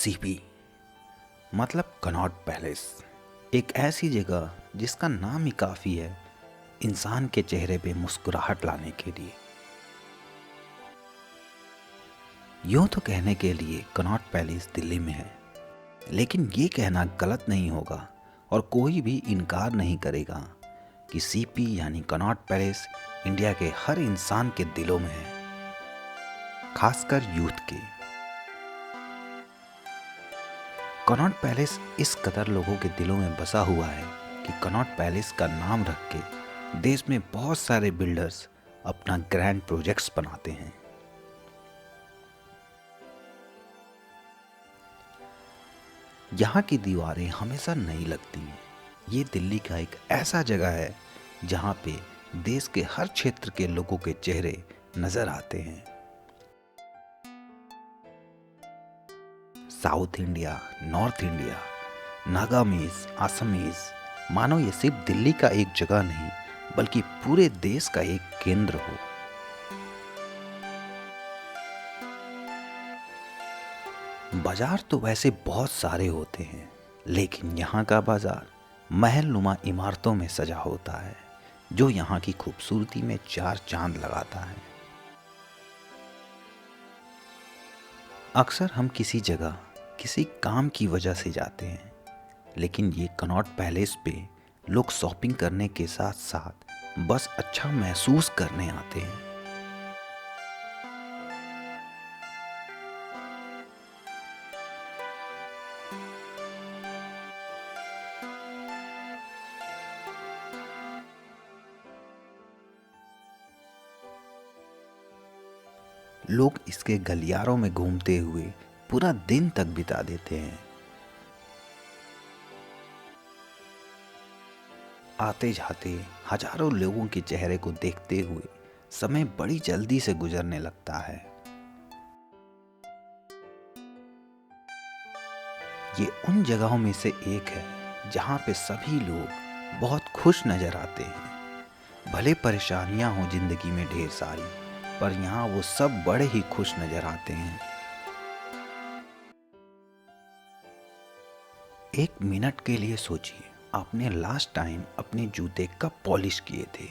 CP मतलब Connaught palace, एक ऐसी जगह जिसका नाम ही काफ़ी है इंसान के चेहरे पे मुस्कुराहट लाने के लिए। यूँ तो कहने के लिए कनॉट पैलेस दिल्ली में है, लेकिन ये कहना गलत नहीं होगा और कोई भी इनकार नहीं करेगा कि सीपी यानी कनॉट पैलेस इंडिया के हर इंसान के दिलों में है, खासकर यूथ के। कनॉट पैलेस इस कदर लोगों के दिलों में बसा हुआ है कि कनॉट पैलेस का नाम रख के देश में बहुत सारे बिल्डर्स अपना ग्रैंड प्रोजेक्ट्स बनाते हैं। यहाँ की दीवारें हमेशा नई लगती हैं। ये दिल्ली का एक ऐसा जगह है जहाँ पे देश के हर क्षेत्र के लोगों के चेहरे नजर आते हैं। South India, north India, Nagamese, Assamese, मानो ये सिर्फ दिल्ली का एक जगह नहीं बल्कि पूरे देश का एक केंद्र हो। बाजार तो वैसे बहुत सारे होते हैं, लेकिन यहाँ का बाजार महल नुमा इमारतों में सजा होता है, जो यहाँ की खूबसूरती में चार चांद लगाता है। अक्सर हम किसी जगह किसी काम की वजह से जाते हैं, लेकिन ये कनॉट पैलेस पे लोग शॉपिंग करने के साथ साथ बस अच्छा महसूस करने आते हैं। लोग इसके गलियारों में घूमते हुए पूरा दिन तक बिता देते हैं। आते जाते हजारों लोगों के चेहरे को देखते हुए समय बड़ी जल्दी से गुजरने लगता है। ये उन जगहों में से एक है जहाँ पे सभी लोग बहुत खुश नजर आते हैं। भले परेशानियां हो जिंदगी में ढेर सारी, पर यहाँ वो सब बड़े ही खुश नजर आते हैं। एक मिनट के लिए सोचिए, आपने लास्ट टाइम अपने जूते कब पॉलिश किए थे?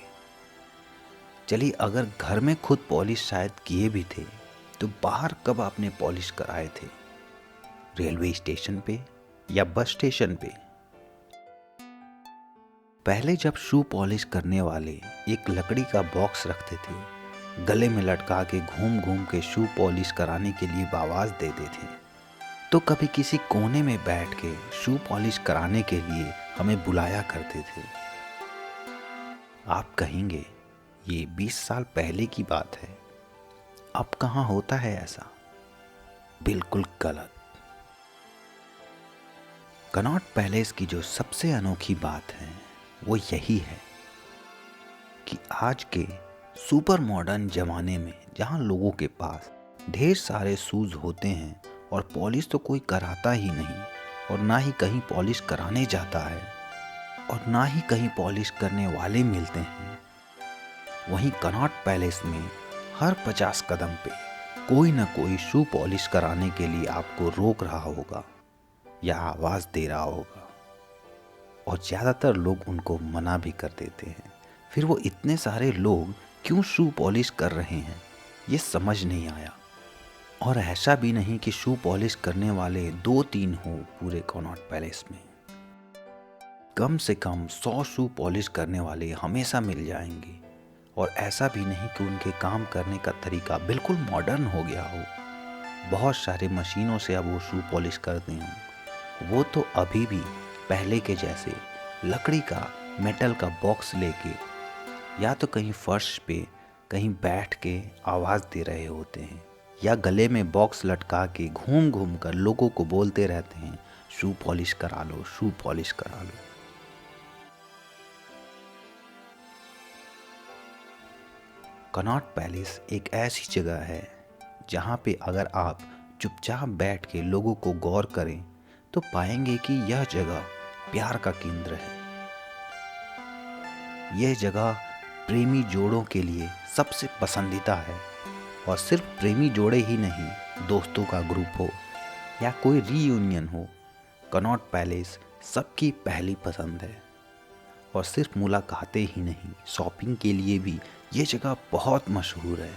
चलिए, अगर घर में खुद पॉलिश शायद किए भी थे, तो बाहर कब आपने पॉलिश कराए थे? रेलवे स्टेशन पे या बस स्टेशन पे? पहले जब शू पॉलिश करने वाले एक लकड़ी का बॉक्स रखते थे, गले में लटका के घूम घूम के शू पॉलिश कराने के लिए आवाज देते थे, तो कभी किसी कोने में बैठ के शू पॉलिश कराने के लिए हमें बुलाया करते थे। आप कहेंगे ये 20 साल पहले की बात है, अब कहाँ होता है ऐसा? बिल्कुल गलत। कनॉट पैलेस की जो सबसे अनोखी बात है वो यही है कि आज के सुपर मॉडर्न जमाने में जहाँ लोगों के पास ढेर सारे शूज होते हैं और पॉलिश तो कोई कराता ही नहीं, और ना ही कहीं पॉलिश कराने जाता है, और ना ही कहीं पॉलिश करने वाले मिलते हैं, वहीं कनॉट पैलेस में हर 50 कदम पे कोई ना कोई शू पॉलिश कराने के लिए आपको रोक रहा होगा या आवाज़ दे रहा होगा, और ज़्यादातर लोग उनको मना भी कर देते हैं। फिर वो इतने सारे लोग क्यों शू पॉलिश कर रहे हैं ये समझ नहीं आया। और ऐसा भी नहीं कि शू पॉलिश करने वाले 2-3 हो पूरे कनॉट पैलेस में, कम से कम 100 शू पॉलिश करने वाले हमेशा मिल जाएंगे। और ऐसा भी नहीं कि उनके काम करने का तरीका बिल्कुल मॉडर्न हो गया हो, बहुत सारे मशीनों से अब वो शू पॉलिश करते हों। वो तो अभी भी पहले के जैसे लकड़ी का मेटल का बॉक्स लेके या तो कहीं फर्श पे कहीं बैठ के आवाज़ दे रहे होते हैं, या गले में बॉक्स लटका के घूम घूम कर लोगों को बोलते रहते हैं शू पॉलिश करा लो, शू पॉलिश करा लो। कनॉट पैलेस एक ऐसी जगह है जहाँ पे अगर आप चुपचाप बैठ के लोगों को गौर करें तो पाएंगे कि यह जगह प्यार का केंद्र है। यह जगह प्रेमी जोड़ों के लिए सबसे पसंदीदा है, और सिर्फ प्रेमी जोड़े ही नहीं, दोस्तों का ग्रुप हो या कोई रीयूनियन हो, कनॉट पैलेस सबकी पहली पसंद है। और सिर्फ मुलाकातें ही नहीं, शॉपिंग के लिए भी ये जगह बहुत मशहूर है।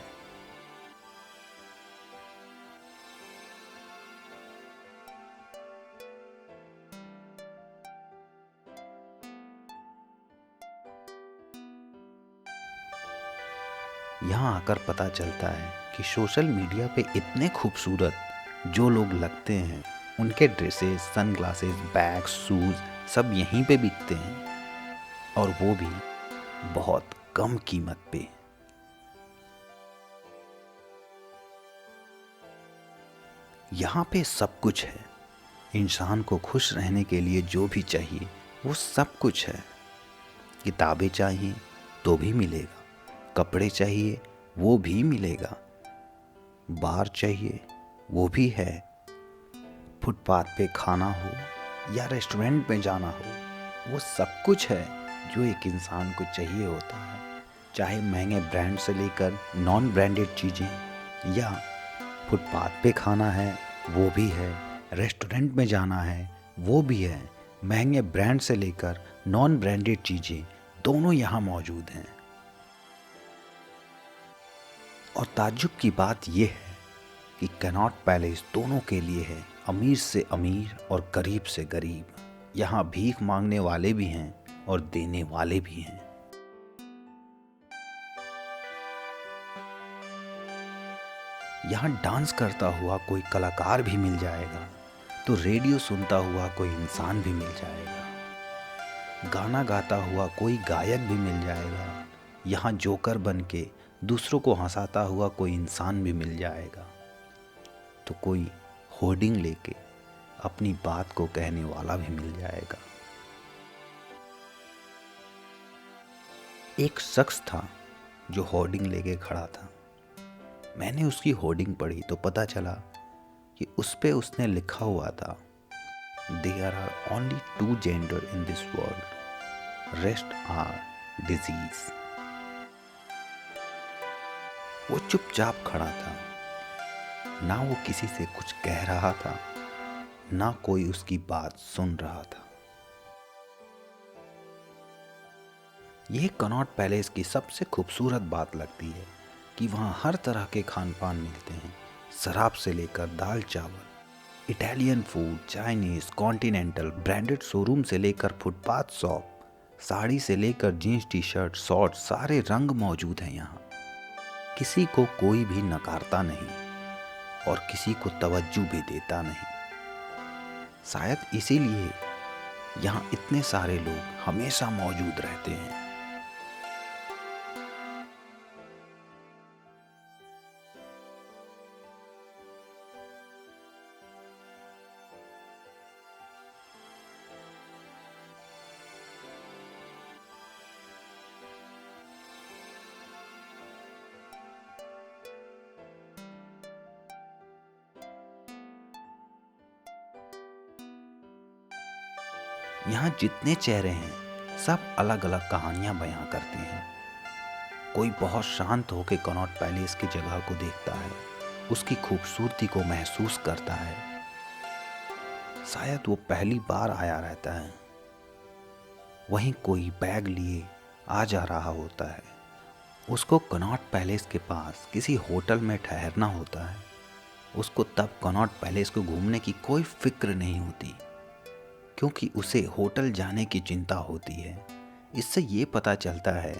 यहाँ आकर पता चलता है कि सोशल मीडिया पे इतने खूबसूरत जो लोग लगते हैं, उनके ड्रेसेस, सनग्लासेस, बैग्स, शूज़ सब यहीं पे बिकते हैं, और वो भी बहुत कम कीमत पे। यहाँ पे सब कुछ है। इंसान को खुश रहने के लिए जो भी चाहिए वो सब कुछ है। किताबें चाहिए तो भी मिलेगा, कपड़े चाहिए वो भी मिलेगा, बार चाहिए वो भी है, फुटपाथ पे खाना हो या रेस्टोरेंट में जाना हो, वो सब कुछ है जो एक इंसान को चाहिए होता है। चाहे महंगे ब्रांड से लेकर नॉन ब्रांडेड चीज़ें, या फुटपाथ पे खाना है वो भी है, रेस्टोरेंट में जाना है वो भी है, महंगे ब्रांड से लेकर नॉन ब्रांडेड चीज़ें दोनों यहाँ मौजूद हैं। और ताज्जुब की बात यह है कि कनॉट पैलेस दोनों के लिए है, अमीर से अमीर और गरीब से गरीब। यहाँ भीख मांगने वाले भी हैं और देने वाले भी हैं। यहाँ डांस करता हुआ कोई कलाकार भी मिल जाएगा, तो रेडियो सुनता हुआ कोई इंसान भी मिल जाएगा, गाना गाता हुआ कोई गायक भी मिल जाएगा, यहाँ जोकर बन के दूसरों को हंसाता हुआ कोई इंसान भी मिल जाएगा, तो कोई होर्डिंग लेके अपनी बात को कहने वाला भी मिल जाएगा। एक शख्स था जो होर्डिंग लेके खड़ा था। मैंने उसकी होर्डिंग पढ़ी तो पता चला कि उस पे उसने लिखा हुआ था, there are only 2 gender in this world, rest are disease. वो चुपचाप खड़ा था, ना वो किसी से कुछ कह रहा था, ना कोई उसकी बात सुन रहा था। यह कनॉट पैलेस की सबसे खूबसूरत बात लगती है कि वहाँ हर तरह के खान पान मिलते हैं, शराब से लेकर दाल चावल, Italian food, Chinese, continental, branded showroom से लेकर फुटपाथ शॉप, साड़ी से लेकर जीन्स, टी शर्ट, शॉर्ट, सारे रंग मौजूद हैं यहाँ। किसी को कोई भी नकारता नहीं और किसी को तवज्जो भी देता नहीं। शायद इसीलिए यहाँ इतने सारे लोग हमेशा मौजूद रहते हैं। यहाँ जितने चेहरे हैं सब अलग अलग कहानियां बयां करते हैं। कोई बहुत शांत होकर कनॉट पैलेस की जगह को देखता है, उसकी खूबसूरती को महसूस करता है। शायद वो पहली बार आया रहता है। वहीं कोई बैग लिए आ जा रहा होता है, उसको कनॉट पैलेस के पास किसी होटल में ठहरना होता है। उसको तब कनॉट पैलेस को घूमने की कोई फिक्र नहीं होती, क्योंकि उसे होटल जाने की चिंता होती है। इससे ये पता चलता है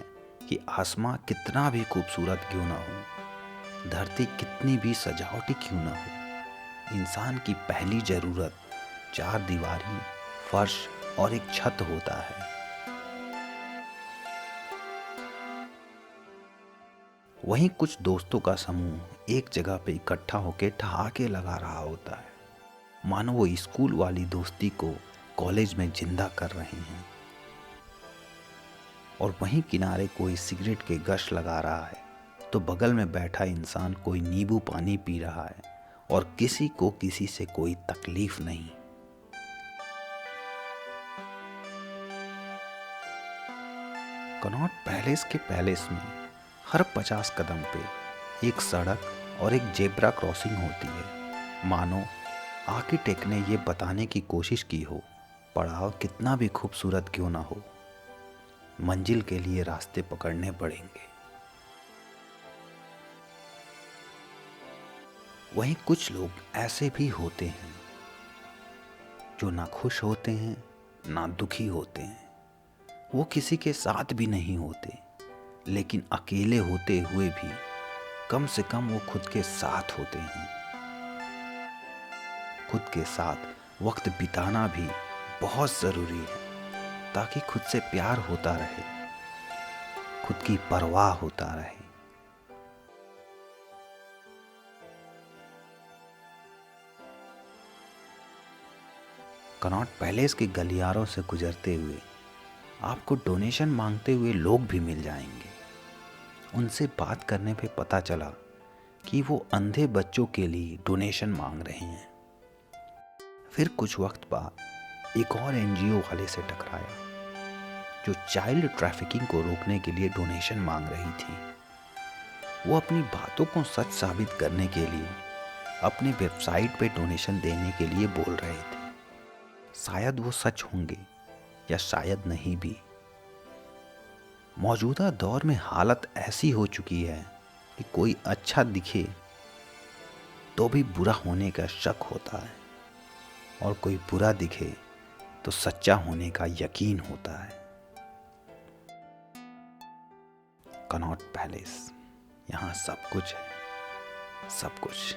कि आसमां कितना भी खूबसूरत क्यों ना हो, धरती कितनी भी सजावटी क्यों ना हो, इंसान की पहली ज़रूरत 4 दीवारी, फर्श और एक छत होता है। वहीं कुछ दोस्तों का समूह एक जगह पे इकट्ठा होकर ठहाके लगा रहा होता है, मानो वो स्कूल वाली दोस्ती को कॉलेज में जिंदा कर रहे हैं। और वहीं किनारे कोई सिगरेट के गश लगा रहा है, तो बगल में बैठा इंसान कोई नींबू पानी पी रहा है, और किसी को किसी से कोई तकलीफ नहीं। कनॉट पैलेस के पैलेस में हर 50 कदम पे एक सड़क और एक जेब्रा क्रॉसिंग होती है, मानो आर्किटेक्ट ने ये बताने की कोशिश की हो, पड़ाव कितना भी खूबसूरत क्यों ना हो, मंजिल के लिए रास्ते पकड़ने पड़ेंगे। वहीं कुछ लोग ऐसे भी होते हैं जो ना खुश होते हैं ना दुखी होते हैं। वो किसी के साथ भी नहीं होते, लेकिन अकेले होते हुए भी कम से कम वो खुद के साथ होते हैं। खुद के साथ वक्त बिताना भी बहुत ज़रूरी है, ताकि खुद से प्यार होता रहे, खुद की परवाह होता रहे। कनॉट पैलेस के गलियारों से गुजरते हुए आपको डोनेशन मांगते हुए लोग भी मिल जाएंगे। उनसे बात करने पे पता चला कि वो अंधे बच्चों के लिए डोनेशन मांग रहे हैं। फिर कुछ वक्त बाद एक और एनजीओ वाले से टकराया जो चाइल्ड ट्रैफिकिंग को रोकने के लिए डोनेशन मांग रही थी। वो अपनी बातों को सच साबित करने के लिए अपनी वेबसाइट पे डोनेशन देने के लिए बोल रहे थे। शायद वो सच होंगे या शायद नहीं भी। मौजूदा दौर में हालत ऐसी हो चुकी है कि कोई अच्छा दिखे तो भी बुरा होने का शक होता है, और कोई बुरा दिखे तो सच्चा होने का यकीन होता है। कनॉट पैलेस, यहाँ सब कुछ है, सब कुछ।